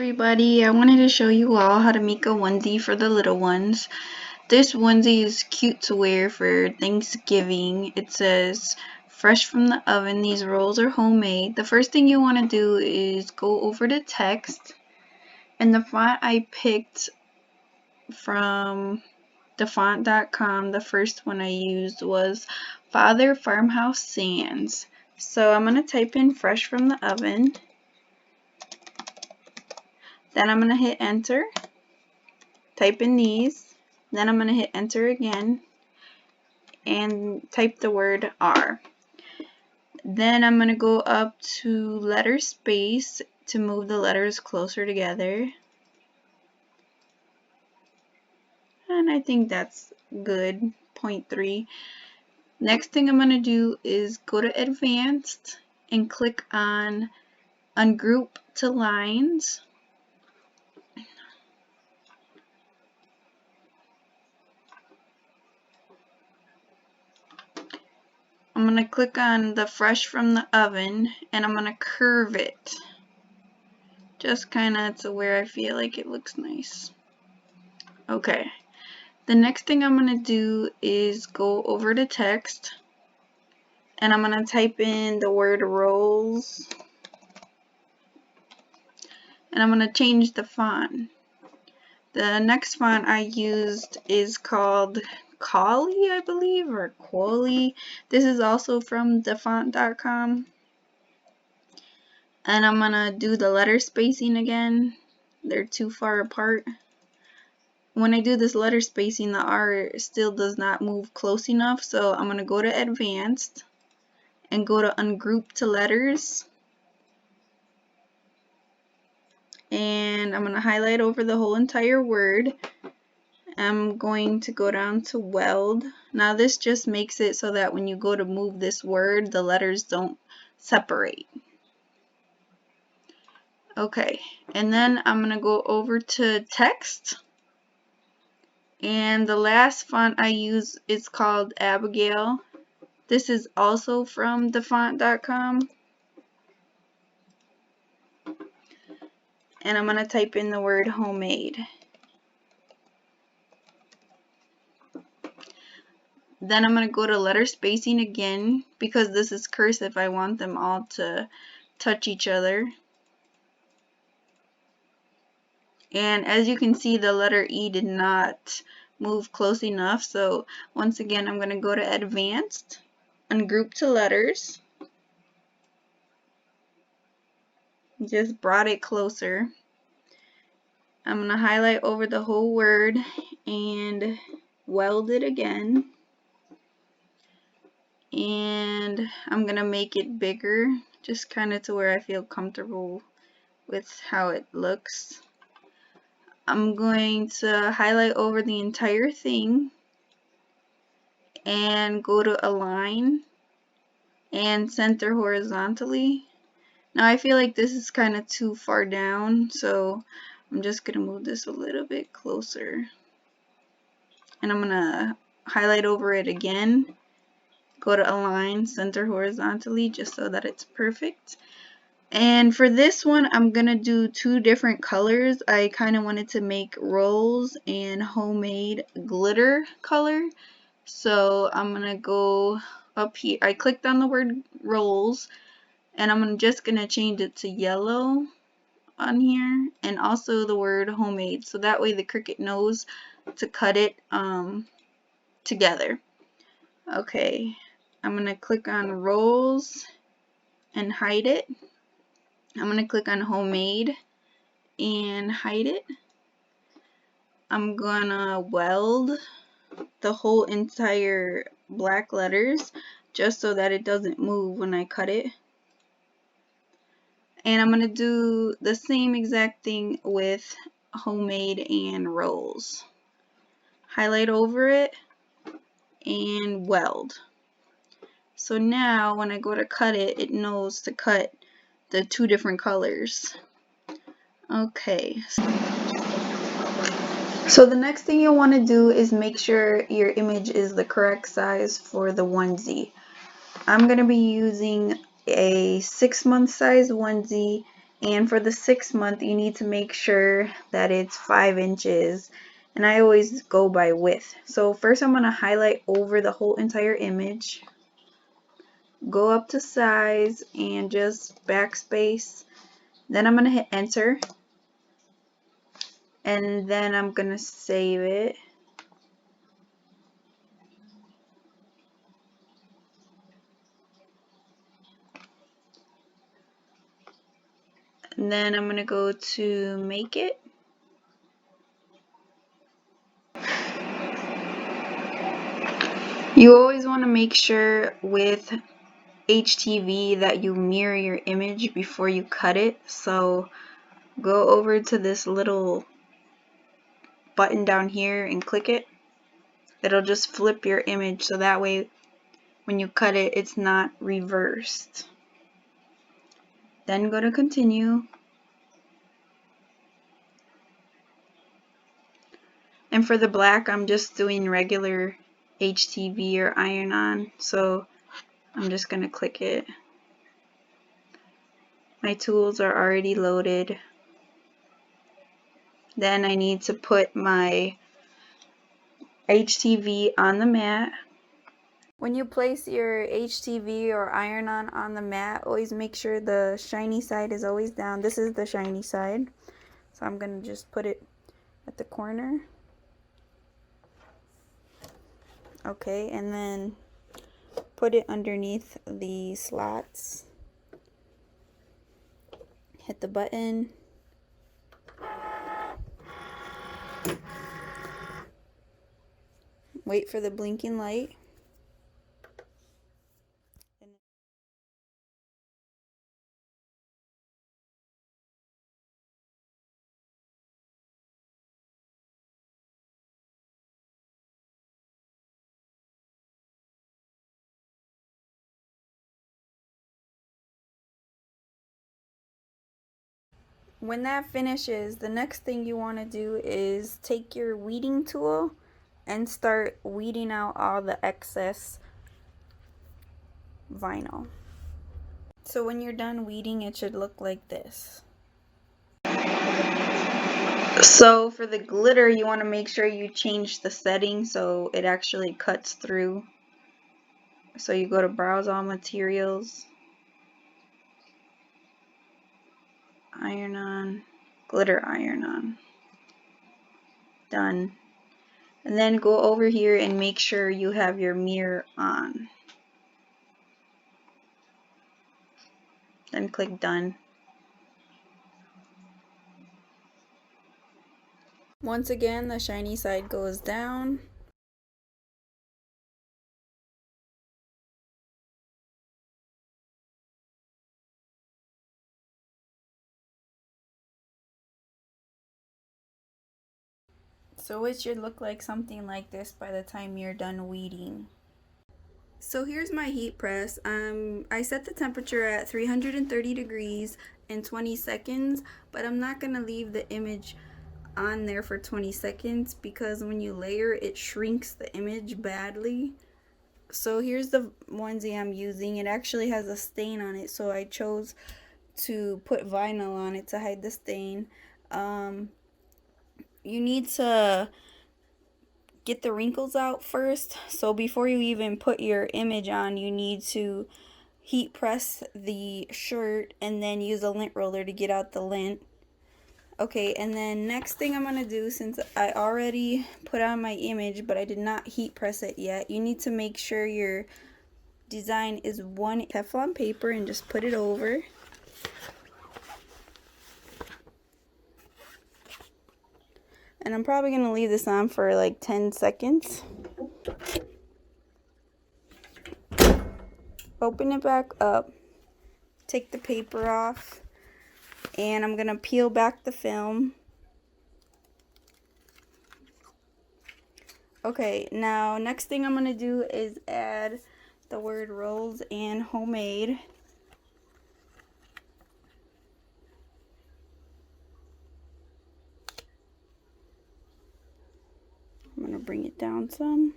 everybody, I wanted to show you all how to make a onesie for the little ones. This onesie is cute to wear for Thanksgiving. It says fresh from the oven. These rolls are homemade. The first thing you want to do is go over to text, and the font I picked from thefont.com, the first one I used was Father Farmhouse Sands. So I'm going to type in fresh from the oven. Then I'm going to hit enter, type in these, then I'm going to hit enter again and type the word R. Then I'm going to go up to letter space to move the letters closer together. And I think that's good, 0.3. Next thing I'm going to do is go to advanced and click on ungroup to lines. I'm going to click on the fresh from the oven and I'm going to curve it just kind of to where I feel like it looks nice. Okay, the next thing I'm going to do is go over to text and I'm going to type in the word rolls and I'm going to change the font. The next font I used is called Collie, I believe, or Quali. This is also from thefont.com. And I'm going to do the letter spacing again. They're too far apart. When I do this letter spacing, the R still does not move close enough, so I'm going to go to advanced and go to ungroup to letters. And I'm going to highlight over the whole entire word. I'm going to go down to weld. Now this just makes it so that when you go to move this word, the letters don't separate. Okay, and then I'm going to go over to text. And the last font I use is called Abigail. This is also from thefont.com. And I'm going to type in the word homemade. Then I'm going to go to letter spacing again because this is cursive. I want them all to touch each other. And as you can see, the letter E did not move close enough. So once again, I'm going to go to advanced, ungroup to letters. Just brought it closer. I'm going to highlight over the whole word and weld it again. And I'm going to make it bigger, just kind of to where I feel comfortable with how it looks. I'm going to highlight over the entire thing and go to align and center horizontally. Now I feel like this is kind of too far down, so I'm just going to move this a little bit closer. And I'm going to highlight over it again, go to align, center horizontally, just so that it's perfect. And for this one, I'm going to do two different colors. I kind of wanted to make rolls and homemade glitter color. So I'm going to go up here. I clicked on the word rolls and I'm just going to change it to yellow on here and also the word homemade. So that way the Cricut knows to cut it together. Okay, I'm going to click on rolls and hide it. I'm going to click on homemade and hide it. I'm going to weld the whole entire black letters just so that it doesn't move when I cut it. And I'm going to do the same exact thing with homemade and rolls. Highlight over it and weld. So now when I go to cut it, it knows to cut the two different colors. Okay. So the next thing you'll want to do is make sure your image is the correct size for the onesie. I'm going to be using a 6-month size onesie And for the 6-month, you need to make sure that it's 5 inches. And I always go by width. So first I'm going to highlight over the whole entire image. Go up to size and just backspace. Then I'm going to hit enter. And then I'm going to save it. And then I'm going to go to make it. You always want to make sure with HTV that you mirror your image before you cut it. So go over to this little button down here and click it. It'll just flip your image so that way when you cut it, it's not reversed. Then go to continue. And for the black, I'm just doing regular HTV or iron-on. So I'm just going to click it. My tools are already loaded. Then I need to put my HTV on the mat. When you place your HTV or iron-on the mat, always make sure the shiny side is always down. This is the shiny side. So I'm going to just put it at the corner. Okay, and then put it underneath the slots. Hit the button. Wait for the blinking light. When that finishes, the next thing you want to do is take your weeding tool and start weeding out all the excess vinyl. So when you're done weeding, it should look like this. So for the glitter, you want to make sure you change the setting so it actually cuts through. So you go to browse all materials, iron-on, glitter iron-on. Done. And then go over here and make sure you have your mirror on. Then click done. Once again, the shiny side goes down. So it should look like something like this by the time you're done weeding. So here's my heat press. I set the temperature at 330 degrees in 20 seconds, but I'm not going to leave the image on there for 20 seconds because when you layer, it shrinks the image badly. So here's the onesie I'm using. It actually has a stain on it, so I chose to put vinyl on it to hide the stain. You need to get the wrinkles out first. So before you even put your image on, you need to heat press the shirt and then use a lint roller to get out the lint. Okay, and then next thing I'm going to do, since I already put on my image but I did not heat press it yet, you need to make sure your design is one Teflon paper and just put it over. And I'm probably going to leave this on for like 10 seconds. Open it back up. Take the paper off. And I'm going to peel back the film. Okay, now next thing I'm going to do is add the word rolls and homemade. I'm going to bring it down some.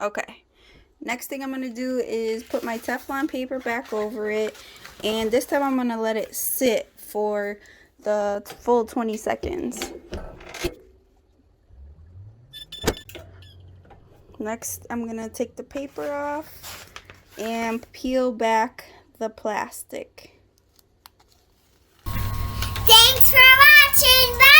Okay. Next thing I'm going to do is put my Teflon paper back over it. And this time I'm going to let it sit for the full 20 seconds. Next, I'm going to take the paper off and peel back the plastic. Thanks for watching. Bye.